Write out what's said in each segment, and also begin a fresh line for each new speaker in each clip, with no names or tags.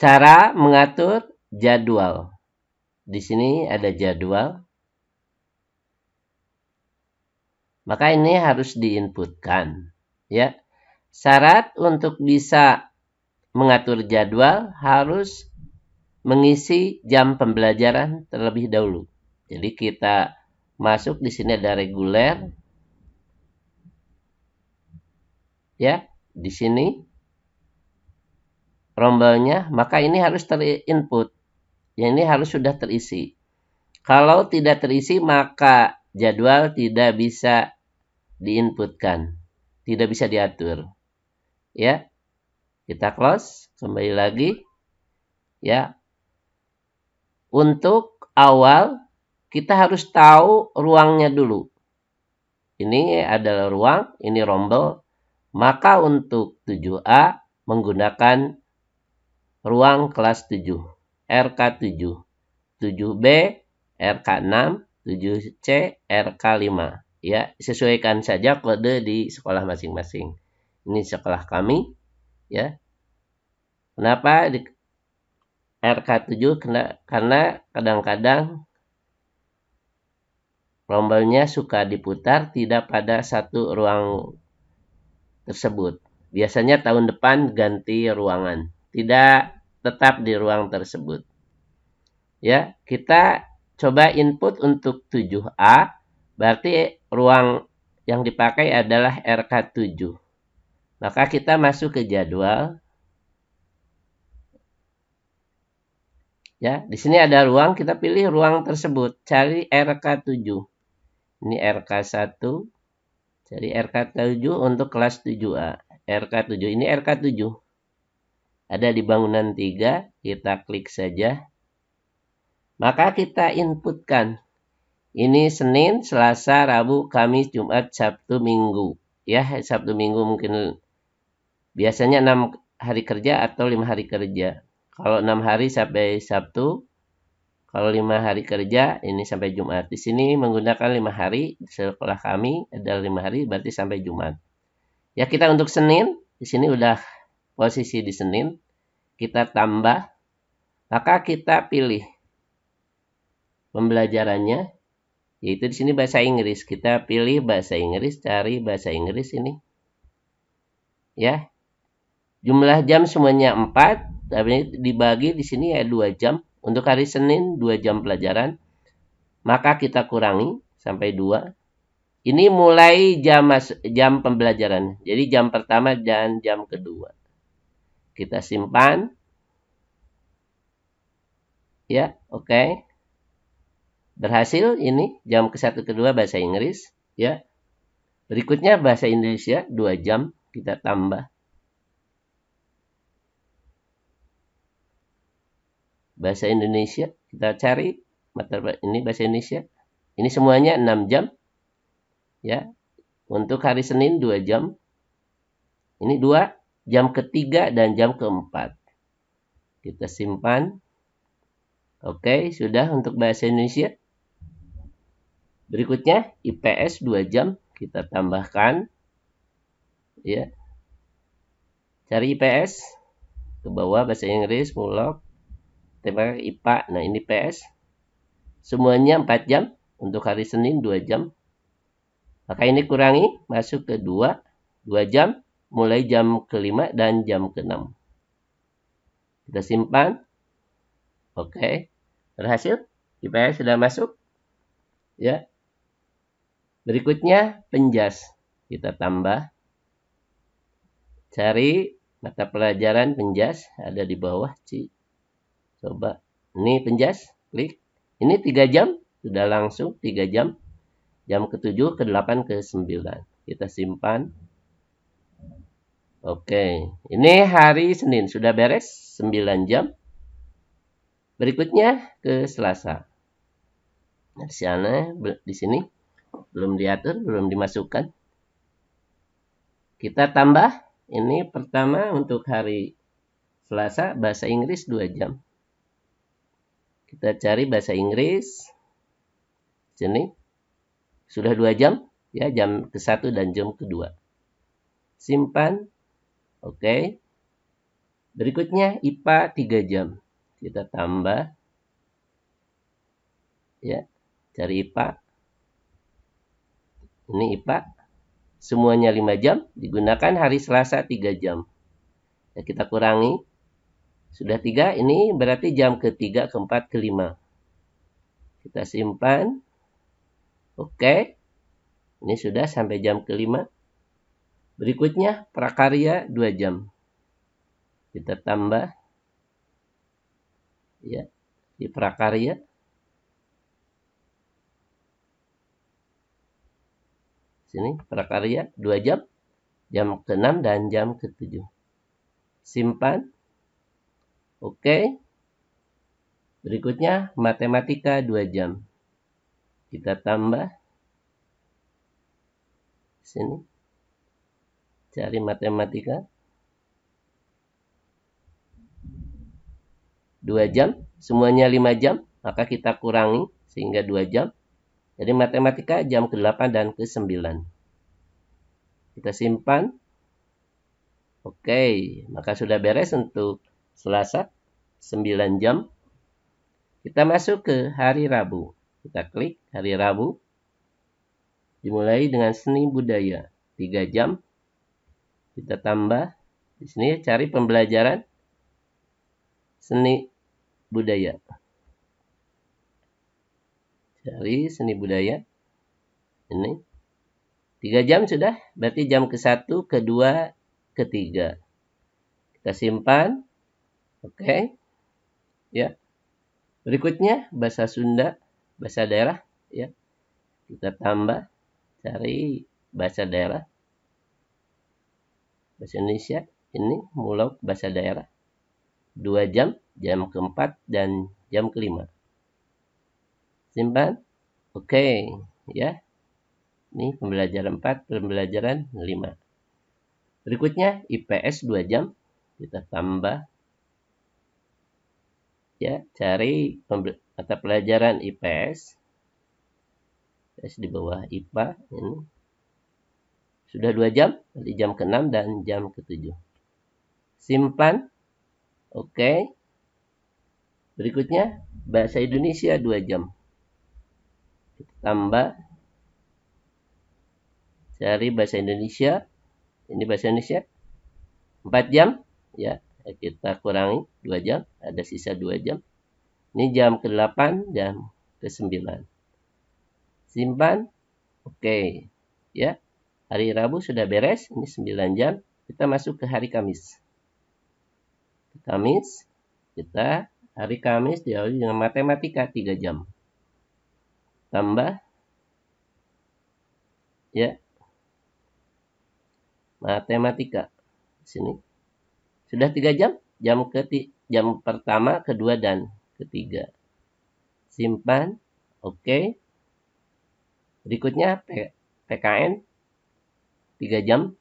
Cara mengatur jadwal. Di sini ada jadwal. Maka ini harus diinputkan, ya. Syarat untuk bisa mengatur jadwal harus mengisi jam pembelajaran terlebih dahulu. Jadi kita masuk di sini ada reguler, ya. Di sini rombelnya, maka ini harus terinput. Ya, ini harus sudah terisi. Kalau tidak terisi, maka jadwal tidak bisa diinputkan, tidak bisa diatur. Ya, kita close, kembali lagi. Ya, untuk awal kita harus tahu ruangnya dulu. Ini adalah ruang, ini rombel. Maka untuk 7A menggunakan ruang kelas 7, RK7, 7B, RK6, 7C, RK5. Ya, sesuaikan saja kode di sekolah masing-masing. Ini sekolah kami, ya. Kenapa di RK7? Karena kadang-kadang rombelnya suka diputar tidak pada satu ruang tersebut. Biasanya tahun depan ganti ruangan, tidak tetap di ruang tersebut. Ya, kita coba input untuk 7A, berarti ruang yang dipakai adalah RK7. Maka kita masuk ke jadwal. Ya, di sini ada ruang, kita pilih ruang tersebut, cari RK7. Ini RK1, cari RK7 untuk kelas 7A. RK7, ini RK7. Ada di bangunan 3, kita klik saja. Maka kita inputkan. Ini Senin, Selasa, Rabu, Kamis, Jumat, Sabtu, Minggu. Ya, Sabtu, Minggu mungkin biasanya 6 hari kerja atau 5 hari kerja. Kalau 6 hari sampai Sabtu, kalau 5 hari kerja ini sampai Jumat. Di sini menggunakan 5 hari, sekolah kami ada 5 hari berarti sampai Jumat. Ya, kita untuk Senin, di sini udah posisi di Senin. Kita tambah, maka kita pilih pembelajarannya, yaitu di sini bahasa Inggris. Kita pilih bahasa Inggris, cari bahasa Inggris ini. Ya. Jumlah jam semuanya 4, tapi dibagi di sini ya 2 jam. Untuk hari Senin 2 jam pelajaran. Maka kita kurangi sampai 2. Ini mulai jam pembelajaran. Jadi jam pertama dan jam kedua. Kita simpan. Ya, oke. Berhasil ini jam ke-1 kedua bahasa Inggris, ya. Berikutnya bahasa Indonesia 2 jam kita tambah. Bahasa Indonesia kita cari mata ini bahasa Indonesia. Ini semuanya 6 jam. Ya. Untuk hari Senin 2 jam. Ini 2 jam ketiga dan jam keempat. Kita simpan. Oke, sudah untuk bahasa Indonesia. Berikutnya IPS 2 jam kita tambahkan. Ya. Cari IPS ke bawah bahasa Inggris, mulok. Tembak IPA. Nah, ini PS. Semuanya 4 jam. Untuk hari Senin 2 jam. Maka ini kurangi, masuk ke 2 jam, mulai jam ke-5 dan jam ke-6. Kita simpan. Oke. Berhasil. IPS sudah masuk. Ya. Berikutnya penjas. Kita tambah. Cari mata pelajaran penjas. Ada di bawah. Coba. Ini penjas. Klik. Ini 3 jam. Sudah langsung 3 jam. Jam ke-7, ke-8, ke-9. Kita simpan. Oke. Ini hari Senin. Sudah beres. 9 jam. Berikutnya ke Selasa. Nah, di sini belum diatur, belum dimasukkan. Kita tambah. Ini pertama untuk hari Selasa bahasa Inggris 2 jam. Kita cari bahasa Inggris. Sini. Sudah 2 jam. Ya, jam ke-1 dan jam kedua. Simpan. Oke. Berikutnya IPA 3 jam. Kita tambah. Ya, cari IPA. Ini IPA. Semuanya 5 jam. Digunakan hari Selasa 3 jam. Ya, kita kurangi. Sudah 3. Ini berarti jam ke-3, ke-4, ke-5. Kita simpan. Oke. Ini sudah sampai jam ke-5. Berikutnya prakarya 2 jam. Kita tambah. Ya, di prakarya. Sini prakarya 2 jam. Jam ke-6 dan jam ke-7. Simpan. Oke. Berikutnya matematika 2 jam. Kita tambah. Sini. Cari matematika. 2 jam. Semuanya 5 jam. Maka kita kurangi sehingga 2 jam. Jadi matematika jam ke-8 dan ke-9. Kita simpan. Oke. Maka sudah beres untuk Selasa. 9 jam. Kita masuk ke hari Rabu. Kita klik hari Rabu. Dimulai dengan seni budaya. 3 jam. Kita tambah. Di sini cari pembelajaran seni budaya. Cari seni budaya. Ini. 3 jam sudah. Berarti jam ke-1, ke-2, ke-3. Kita simpan. Oke. Ya. Berikutnya bahasa Sunda, bahasa daerah. Ya. Kita tambah. Cari bahasa daerah. Bahasa Indonesia. Ini mulai bahasa daerah. 2 jam. Jam ke-4 dan jam ke-5. Simpan. Oke. Ya. Ini pembelajaran 4, pembelajaran 5. Berikutnya IPS 2 jam. Kita tambah. Ya, cari mata pelajaran IPS. IPS di bawah IPA ini. Sudah 2 jam, di jam ke-6 dan jam ke-7. Simpan. Oke. Berikutnya bahasa Indonesia 2 jam. Kita tambah. Cari bahasa Indonesia. Ini bahasa Indonesia 4 jam. Ya, kita kurangi 2 jam. Ada sisa 2 jam. Ini jam ke-8, jam ke-9. Simpan. Oke. Ya. Hari Rabu sudah beres. Ini 9 jam. Kita masuk ke hari Kamis. Kamis. Kita hari Kamis diawali dengan matematika 3 jam. Tambah. Ya. Matematika. Sini. Sudah 3 jam. Jam pertama, kedua, dan ketiga. Simpan. Oke. Berikutnya PKN 3 jam.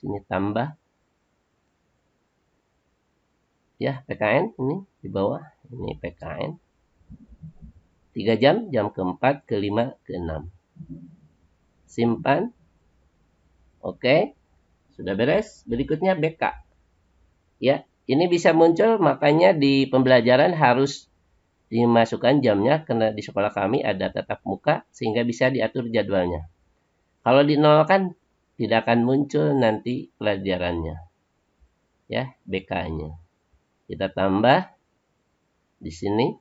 Sini tambah. Ya, PKN ini di bawah. Ini PKN. 3 jam. Jam ke-4, ke-5, ke-6. Simpan. Oke. Sudah beres. Berikutnya BK. Ya, ini bisa muncul, makanya di pembelajaran harus dimasukkan jamnya karena di sekolah kami ada tatap muka sehingga bisa diatur jadwalnya. Kalau di nol kan tidak akan muncul nanti pelajarannya. Ya, BK-nya. Kita tambah di sini.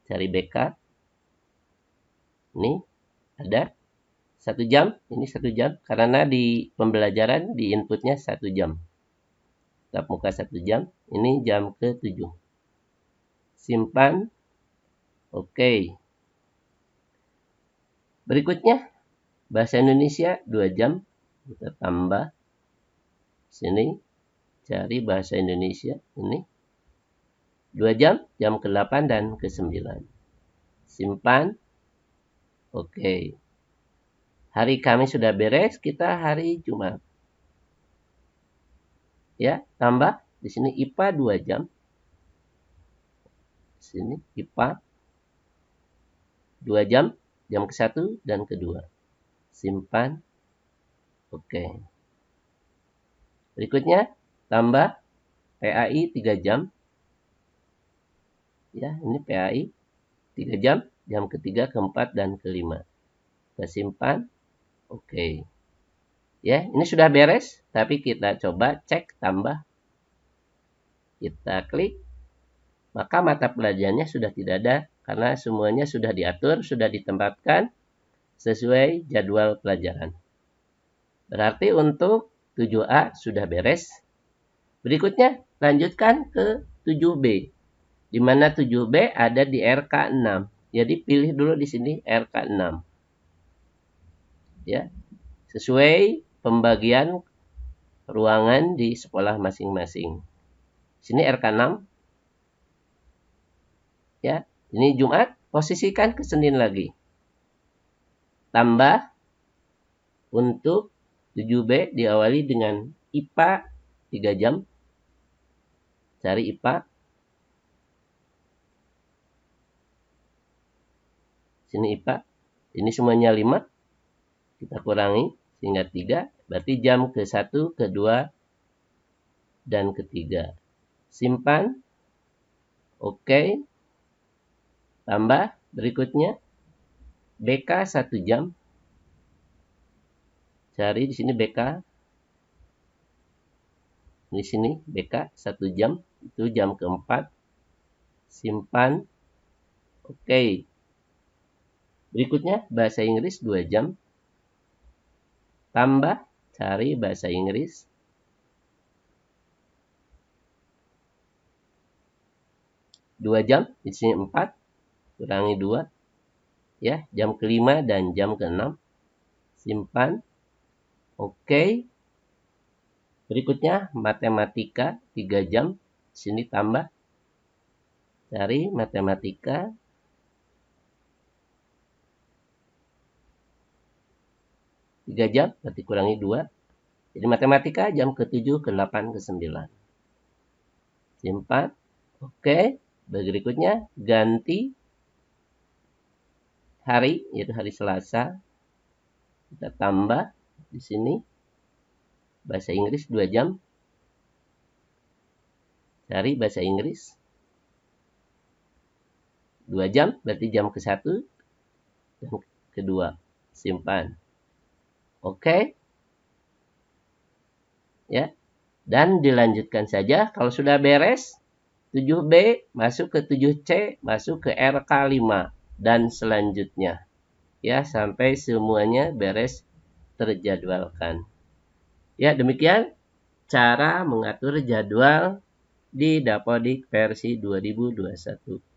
Cari BK. Ini ada 1 jam. Ini 1 jam karena di pembelajaran di inputnya 1 jam. Tatap muka 1 jam. Ini jam ke-7. Simpan. Oke. Berikutnya bahasa Indonesia 2 jam. Kita tambah. Sini cari bahasa Indonesia. Ini 2 jam. Jam ke-8 dan ke-9. Simpan. Oke. Hari Kamis sudah beres. Kita hari Jumat. Ya, tambah. Di sini IPA 2 jam. Sini IPA 2 jam. Jam ke-1 dan ke-2. Simpan. Oke. Berikutnya tambah PAI 3 jam. Ya, ini PAI 3 jam, jam ketiga, keempat, dan kelima. Kita simpan. Oke. Ya, ini sudah beres, tapi kita coba cek tambah. Kita klik, maka mata pelajarannya sudah tidak ada, karena semuanya sudah diatur, sudah ditempatkan sesuai jadwal pelajaran. Berarti untuk 7A sudah beres. Berikutnya, lanjutkan ke 7B. Di mana 7B ada di RK6. Jadi pilih dulu di sini RK6. Ya, sesuai pembagian ruangan di sekolah masing-masing. Sini RK6. Ya, ini Jumat, posisikan ke Senin lagi. Tambah untuk 7B diawali dengan IPA 3 jam. Cari IPA. Sini IPA. Ini semuanya 5. Kita kurangi sehingga 3. Berarti jam ke-1, ke-2, dan ke-3. Simpan. Oke. Tambah. Berikutnya. BK 1 jam. Cari di sini BK. Di sini BK 1 jam. Itu jam ke-4. Simpan. Oke. Berikutnya bahasa Inggris 2 jam. Tambah. Cari bahasa Inggris. Dua jam. Di sini 4. Kurangi 2. Ya, jam ke-5 dan jam ke-6. Simpan. Oke. Berikutnya matematika 3 jam. Sini tambah. Cari matematika. Tiga jam, berarti kurangi 2. Jadi matematika jam ke-7, ke-8, ke-9. Simpan. Oke. Berikutnya ganti hari, yaitu hari Selasa. Kita tambah di sini. Bahasa Inggris 2 jam. Cari bahasa Inggris. 2 jam, berarti jam ke-1 dan ke-2. Simpan. Oke. Ya. Dan dilanjutkan saja. Kalau sudah beres, 7B masuk ke 7C, masuk ke RK5 dan selanjutnya. Ya, sampai semuanya beres terjadwalkan. Ya, demikian cara mengatur jadwal di Dapodik versi 2021.